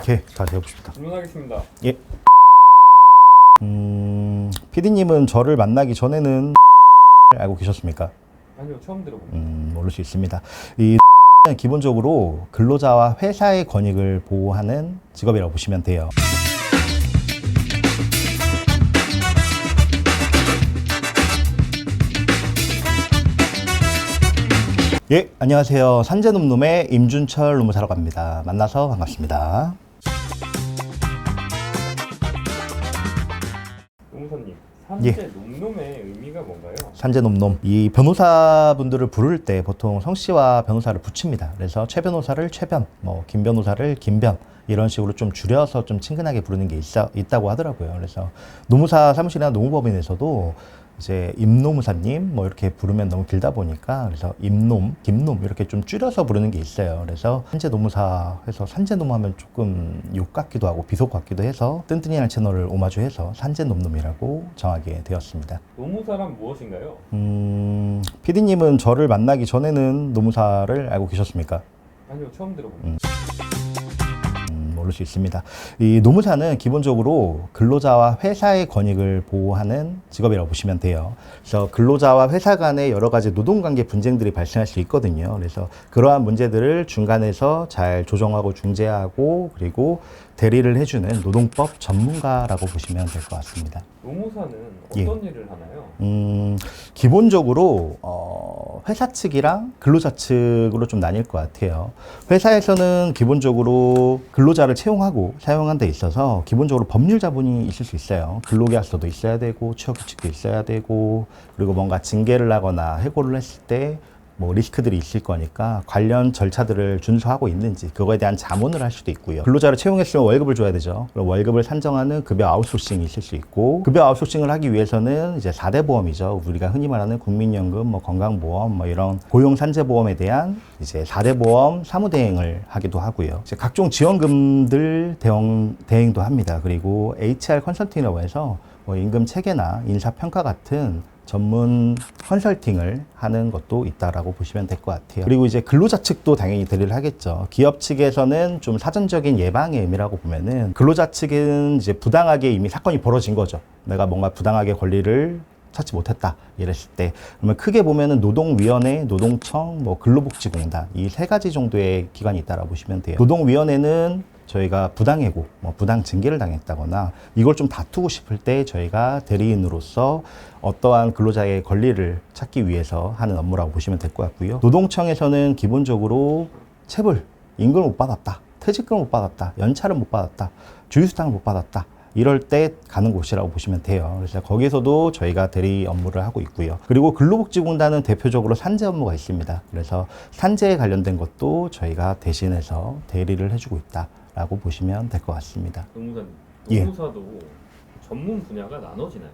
오케이, 다시 해봅시다. 질문하겠습니다. 예. PD님은 저를 만나기 전에는 알고 계셨습니까? 아니요, 처음 들어봅니다. 모를 수 있습니다. 이 기본적으로 근로자와 회사의 권익을 보호하는 직업이라고 보시면 돼요. 예, 안녕하세요. 산재놈놈의 임준철 노무사라고 합니다. 만나서 반갑습니다. 노무사님, 산재 놈놈의 의미가 뭔가요? 산재놈놈. 이 변호사분들을 부를 때 보통 성씨와 변호사를 붙입니다. 그래서 최 변호사를 최변, 김 변호사를 김변, 이런 식으로 좀 줄여서 좀 친근하게 부르는 게 있다고 하더라고요. 그래서 노무사 사무실이나 노무법인에서도 이제 임노무사님 이렇게 부르면 너무 길다 보니까 그래서 임놈, 김놈 이렇게 좀 줄여서 부르는 게 있어요. 그래서 산재노무사 해서 산재놈 하면 조금 욕 같기도 하고 비속 같기도 해서 뜬뜬이라는 채널을 오마주해서 산재놈놈이라고 정하게 되었습니다. 노무사란 무엇인가요? PD님은 저를 만나기 전에는 노무사를 알고 계셨습니까? 아니요, 처음 들어봅니다. 모를 수 있습니다. 이 노무사는 기본적으로 근로자와 회사의 권익을 보호하는 직업이라고 보시면 돼요. 그래서 근로자와 회사 간의 여러 가지 노동관계 분쟁들이 발생할 수 있거든요. 그래서 그러한 문제들을 중간에서 잘 조정하고 중재하고 그리고 대리를 해주는 노동법 전문가라고 보시면 될 것 같습니다. 노무사는 예. 어떤 일을 하나요? 기본적으로 회사 측이랑 근로자 측으로 좀 나뉠 것 같아요. 회사에서는 기본적으로 근로자를 채용하고 사용하는 데 있어서 기본적으로 법률 자본이 있을 수 있어요. 근로계약서도 있어야 되고 취업규칙도 있어야 되고 그리고 뭔가 징계를 하거나 해고를 했을 때 리스크들이 있을 거니까 관련 절차들을 준수하고 있는지 그거에 대한 자문을 할 수도 있고요. 근로자를 채용했으면 월급을 줘야 되죠. 그럼 월급을 산정하는 급여 아웃소싱이 있을 수 있고 급여 아웃소싱을 하기 위해서는 이제 4대 보험이죠. 우리가 흔히 말하는 국민연금, 건강보험, 이런 고용산재보험에 대한 이제 4대 보험 사무대행을 하기도 하고요. 이제 각종 지원금들 대행도 합니다. 그리고 HR 컨설팅이라고 해서 임금 체계나 인사평가 같은 전문 컨설팅을 하는 것도 있다라고 보시면 될 것 같아요. 그리고 이제 근로자 측도 당연히 대리를 하겠죠. 기업 측에서는 좀 사전적인 예방의 의미라고 보면은 근로자 측은 이제 부당하게 이미 사건이 벌어진 거죠. 내가 뭔가 부당하게 권리를 찾지 못했다 이랬을 때 그러면 크게 보면은 노동위원회, 노동청, 근로복지공단 이 세 가지 정도의 기관이 있다라고 보시면 돼요. 노동위원회는 저희가 부당해고, 부당 징계를 당했다거나 이걸 좀 다투고 싶을 때 저희가 대리인으로서 어떠한 근로자의 권리를 찾기 위해서 하는 업무라고 보시면 될 것 같고요. 노동청에서는 기본적으로 체불, 임금을 못 받았다, 퇴직금을 못 받았다, 연차를 못 받았다, 주휴수당을 못 받았다. 이럴 때 가는 곳이라고 보시면 돼요. 그래서 거기서도 저희가 대리 업무를 하고 있고요. 그리고 근로복지공단은 대표적으로 산재 업무가 있습니다. 그래서 산재에 관련된 것도 저희가 대신해서 대리를 해주고 있다라고 보시면 될 것 같습니다. 노무사님, 예. 노무사도 전문 분야가 나눠지나요?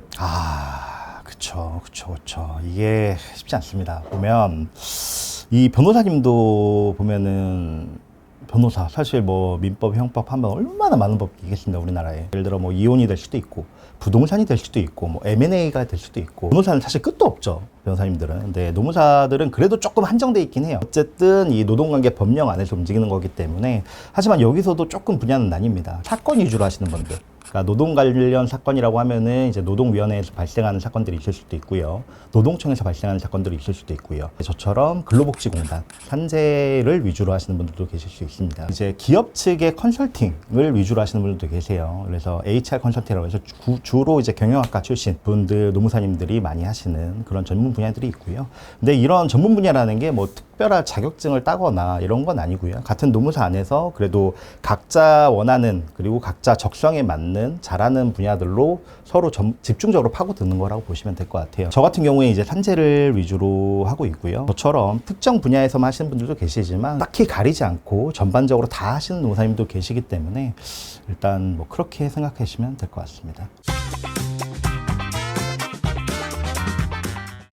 그쵸. 이게 쉽지 않습니다. 보면 이 변호사님도 보면은 변호사 사실 민법, 형법 하면 얼마나 많은 법이 있겠습니다. 우리나라에 예를 들어 이혼이 될 수도 있고 부동산이 될 수도 있고 M&A가 될 수도 있고 변호사는 사실 끝도 없죠. 변호사님들은. 근데 노무사들은 그래도 조금 한정돼 있긴 해요. 어쨌든 이 노동관계 법령 안에서 움직이는 거기 때문에 하지만 여기서도 조금 분야는 나뉩니다. 사건 위주로 하시는 분들. 그러니까 노동 관련 사건이라고 하면은 이제 노동위원회에서 발생하는 사건들이 있을 수도 있고요. 노동청에서 발생하는 사건들이 있을 수도 있고요. 저처럼 근로복지공단, 산재를 위주로 하시는 분들도 계실 수 있습니다. 이제 기업 측의 컨설팅을 위주로 하시는 분들도 계세요. 그래서 HR 컨설팅이라고 해서 주로 이제 경영학과 출신 분들, 노무사님들이 많이 하시는 그런 전문 분야들이 있고요. 근데 이런 전문 분야라는 게 특별한 자격증을 따거나 이런 건 아니고요. 같은 노무사 안에서 그래도 각자 원하는 그리고 각자 적성에 맞는 잘하는 분야들로 서로 집중적으로 파고드는 거라고 보시면 될 것 같아요. 저 같은 경우에 이제 산재를 위주로 하고 있고요. 저처럼 특정 분야에서만 하시는 분들도 계시지만 딱히 가리지 않고 전반적으로 다 하시는 노무사님도 계시기 때문에 일단 그렇게 생각하시면 될 것 같습니다.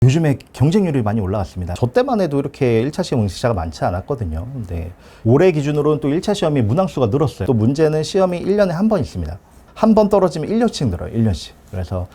요즘에 경쟁률이 많이 올라갔습니다. 저 때만 해도 이렇게 1차 시험 응시자가 많지 않았거든요. 근데 올해 기준으로는 또 1차 시험이 문항수가 늘었어요. 또 문제는 시험이 1년에 한 번 있습니다. 한 번 떨어지면 1년씩 늘어요. 1년씩. 그래서